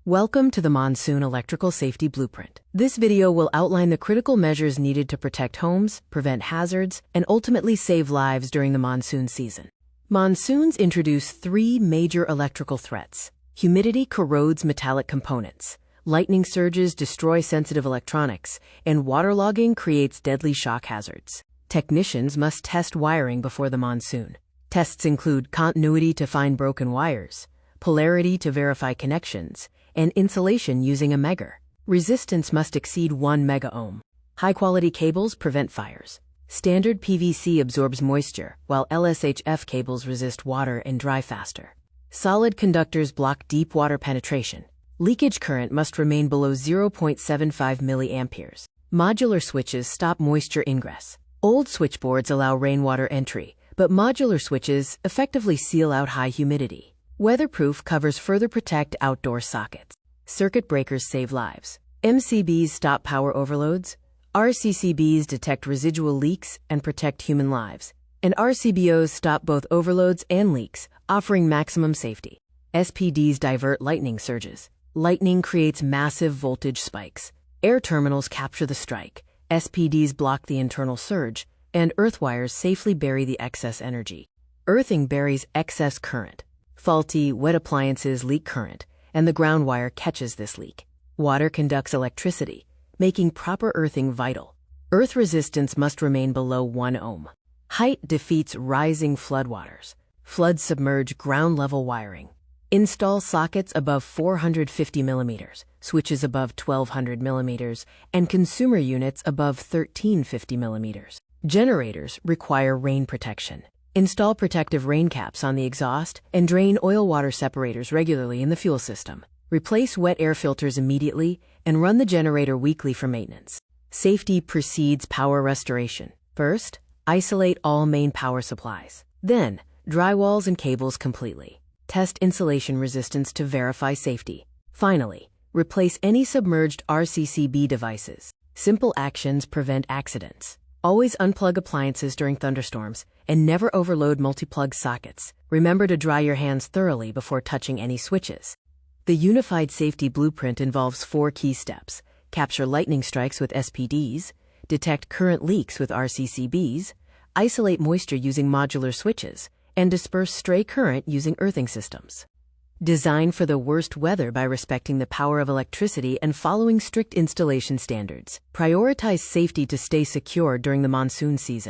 Welcome to the Monsoon Electrical Safety Blueprint. This video will outline the critical measures needed to protect homes, prevent hazards, and ultimately save lives during the monsoon season. Monsoons introduce three major electrical threats. Humidity corrodes metallic components, lightning surges destroy sensitive electronics, and waterlogging creates deadly shock hazards. Technicians must test wiring before the monsoon. Tests include continuity to find broken wires, polarity to verify connections, and insulation using a megger. Resistance must exceed 1 megaohm. High-quality cables prevent fires. Standard PVC absorbs moisture, while LSHF cables resist water and dry faster. Solid conductors block deep water penetration. Leakage current must remain below 0.75 milliamperes. Modular switches stop moisture ingress. Old switchboards allow rainwater entry, but modular switches effectively seal out high humidity. Weatherproof covers further protect outdoor sockets. Circuit breakers save lives. MCBs stop power overloads. RCCBs detect residual leaks and protect human lives. And RCBOs stop both overloads and leaks, offering maximum safety. SPDs divert lightning surges. Lightning creates massive voltage spikes. Air terminals capture the strike. SPDs block the internal surge, and earth wires safely bury the excess energy. Earthing buries excess current. Faulty, wet appliances leak current, and the ground wire catches this leak. Water conducts electricity, making proper earthing vital. Earth resistance must remain below 1 ohm. Height defeats rising floodwaters. Floods submerge ground-level wiring. Install sockets above 450 millimeters, switches above 1200 millimeters, and consumer units above 1350 millimeters. Generators require rain protection. Install protective rain caps on the exhaust and drain oil-water separators regularly in the fuel system. Replace wet air filters immediately and run the generator weekly for maintenance. Safety precedes power restoration. First, isolate all main power supplies. Then, drywalls and cables completely. Test insulation resistance to verify safety. Finally, replace any submerged RCCB devices. Simple actions prevent accidents. Always unplug appliances during thunderstorms and never overload multi-plug sockets. Remember to dry your hands thoroughly before touching any switches. The Unified Safety Blueprint involves 4 key steps: capture lightning strikes with SPDs, detect current leaks with RCCBs, isolate moisture using modular switches, and disperse stray current using earthing systems. Design for the worst weather by respecting the power of electricity and following strict installation standards. Prioritize safety to stay secure during the monsoon season.